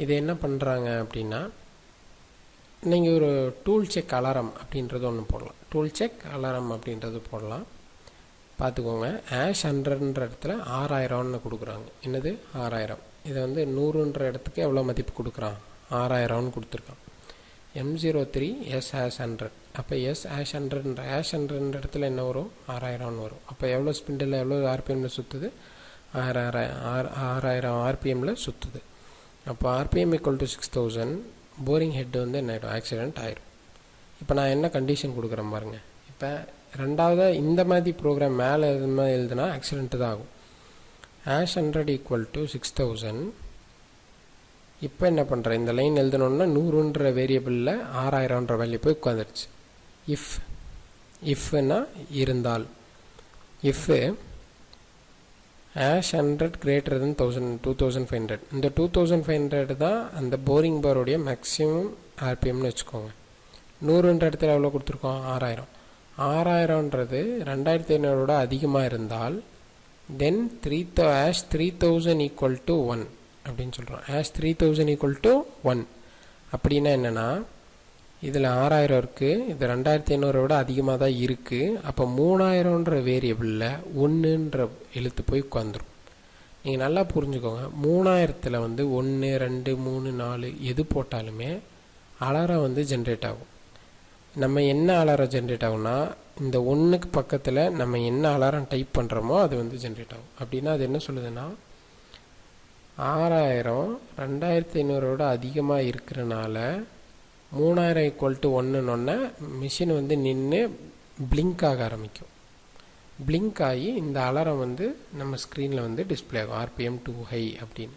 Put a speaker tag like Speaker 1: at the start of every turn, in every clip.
Speaker 1: இது என்ன பண்ணுறாங்க அப்படின்னா, நீங்கள் ஒரு டூல் செக் அலாரம் அப்படின்றது ஒன்று போடலாம். டூல் செக் அலாரம் அப்படின்றது போடலாம். பார்த்துக்கோங்க, #100ன்ற இடத்துல 6000ன்னு கொடுக்குறாங்க. என்னது 6000. இதை வந்து 100ன்ற இடத்துக்கு எவ்வளோ மதிப்பு கொடுக்குறான், 6000ன்னு கொடுத்துருக்கான். M03 S#100. அப்போ S#100ன்ற இடத்துல என்ன வரும், 6000ன்னு வரும். அப்போ எவ்வளோ ஸ்பிண்டில் எவ்வளோ ஆர்பிஎம்மில் சுற்றுது, 6000 ஆர்பிஎம்மில் சுற்றுது. அப்போ RPM = 6000. போரிங் ஹெட் வந்து என்ன ஆகிடும், ஆக்சிடெண்ட் ஆகிடும். இப்போ நான் என்ன கண்டிஷன் கொடுக்குறேன் பாருங்கள். இப்போ ரெண்டாவது இந்த மாதிரி ப்ரோக்ராம் மேலே எழுதுனா ஆக்சிடெண்ட்டு தான் ஆகும். #100 = 6000. இப்போ என்ன பண்ணுறேன், இந்த லைன் எழுதணுன்னா 100ன்ற வேரியபிளில் 6000ன்ற வேல்யூ போய் உட்காந்துருச்சு. இஃப்னா இருந்தால், இஃப் #100 > 2500. இந்த 2500 தான் அந்த போரிங் பாரோடைய மேக்ஸிமம் ஆர்பிஎம்னு வச்சுக்கோங்க. 100ன்ற இடத்துல எவ்வளோ கொடுத்துருக்கோம், 6000. 6000ன்றது 2500 அதிகமாக இருந்தால் தென் #3000 = 1 அப்படின்னு சொல்கிறோம். #3000 = 1 அப்படின்னா என்னென்னா, இதில் 6000 இருக்குது, இது 2500 அதிகமாக தான் இருக்குது. அப்போ 3000ன்ற வேரியபிளில் 1ன்ற எழுத்து போய் உட்காந்துரும். நீங்கள் நல்லா புரிஞ்சுக்கோங்க, 3000ல் வந்து 1, 2, 3, 4 எது போட்டாலுமே அலாரம் வந்து ஜென்ரேட் ஆகும். நம்ம என்ன அலாரம் ஜென்ரேட் ஆகும்னா, இந்த 1க்கு பக்கத்தில் நம்ம என்ன அலாரம் டைப் பண்ணுறோமோ அது வந்து ஜென்ரேட் ஆகும். அப்படின்னா அது என்ன சொல்லுதுன்னா, 6000 2500 அதிகமாக இருக்கிறனால 3000 = 1ன்னொன்னே மிஷின் வந்து நின்று பிளிங்க் ஆக ஆரம்பிக்கும். பிளிங்க் ஆகி இந்த அலாரம் வந்து நம்ம ஸ்க்ரீனில் வந்து டிஸ்பிளே ஆகும், RPM too high அப்படின்னு.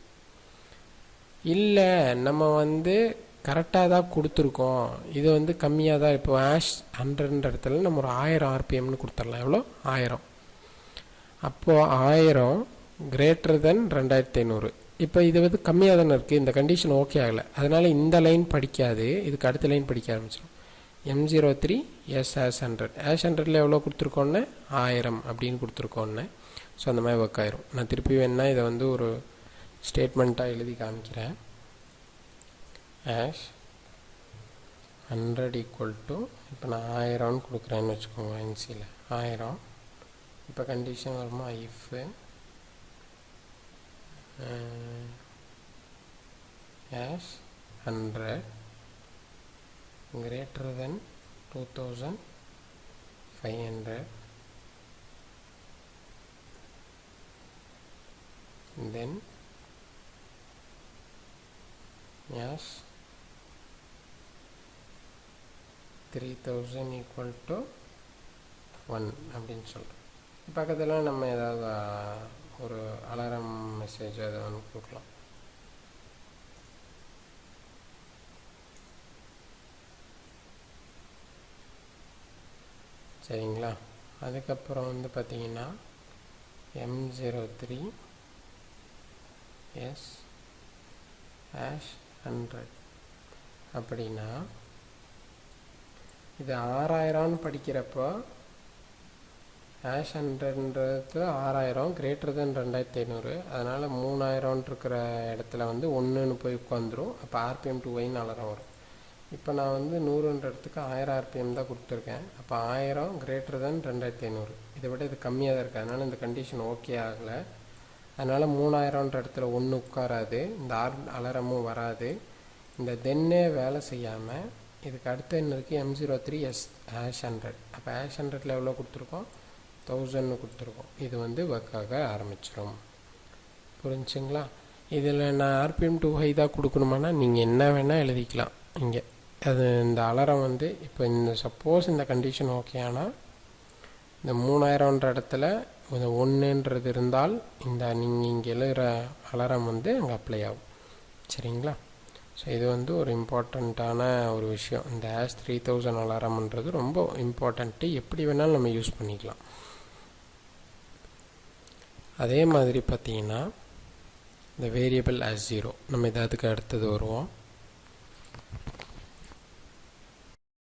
Speaker 1: இல்லை நம்ம வந்து கரெக்டாக தான் கொடுத்துருக்கோம், இது வந்து கம்மியாக தான். இப்போ #100ன்ற இடத்துல நம்ம ஒரு 1000 RPMனு கொடுத்துடலாம். எவ்வளோ, 1000. அப்போது 1000 > 2500. இப்போ இது வந்து கம்மியாக தானே இருக்குது, இந்த கண்டிஷன் ஓகே ஆகலை. அதனால் இந்த லைன் படிக்காது, இதுக்கு அடுத்த லைன் படிக்க ஆரம்பிச்சிடும். M03 S#100. #100ல் எவ்வளோ கொடுத்துருக்கோன்னு, 1000 அப்படின்னு கொடுத்துருக்கோன்னு. ஸோ அந்த மாதிரி ஒர்க் ஆயிரும். நான் திருப்பி வேணா இதை வந்து ஒரு ஸ்டேட்மெண்ட்டாக எழுதி காமிக்கிறேன். #100 = இப்போ நான் 1000ன்னு கொடுக்குறேன்னு வச்சுக்கோங்க. NCயில் 1000. இப்போ கண்டிஷன் வருமா, இஃப் #100 > 2500, then #3000 = 1 அப்படின்னு சொல்கிறோம். பக்கத்தில் நம்ம ஏதாவது ஒரு அலாரம் மெசேஜ் அதை வந்து கொடுக்கலாம். சரிங்களா. அதுக்கப்புறம் வந்து பார்த்திங்கன்னா M03 S#100 அப்படின்னா இது 6000ன்னு படிக்கிறப்போ #100ன்றது 6000 > 2500. அதனால் 3000 இருக்கிற இடத்துல வந்து 1ன்னு போய் உட்காந்துரும். அப்போ RPM too high அலாரம் வரும். இப்போ நான் வந்து 100ன்ற இடத்துக்கு 1000 RPM தான் கொடுத்துருக்கேன். அப்போ 1000 > 2500. இதை விட இது கம்மியாக தான் இருக்குது. அதனால் இந்த கண்டிஷன் ஓகே ஆகலை. அதனால் 3000ன்ற இடத்துல 1 உட்காராது, இந்த அலாரமும் வராது. இந்த தென்னே வேலை செய்யாமல் இதுக்கு அடுத்து என்ன இருக்குது, M03 S#100. அப்போ #100ல் எவ்வளோ கொடுத்துருக்கோம், 1000ன்னு கொடுத்துருக்கோம். இது வந்து ஒர்க் ஆக ஆரம்பிச்சிடும். புரிஞ்சுங்களா. இதில் நான் RPM too high தான் கொடுக்கணுமானா நீங்கள் என்ன வேணால் எழுதிக்கலாம் இங்கே. அது இந்த அலாரம் வந்து இப்போ இந்த சப்போஸ் இந்த கண்டிஷன் ஓகே ஆனால் இந்த 3000ன்ற இடத்துல இந்த 1ன்றது இருந்தால் இந்த நீங்கள் இங்கே எழுதுகிற அலாரம் வந்து அங்கே அப்ளை ஆகும். சரிங்களா. ஸோ இது வந்து ஒரு இம்பார்ட்டண்ட்டான ஒரு விஷயம். இந்த #3000 அலாரம்ன்றது ரொம்ப இம்பார்ட்டண்ட்டு. எப்படி வேணாலும் நம்ம யூஸ் பண்ணிக்கலாம். அதே மாதிரி பார்த்திங்கன்னா இந்த வேரியபிள் #0 நம்ம இதை அதுக்கு அடுத்தது வருவோம்.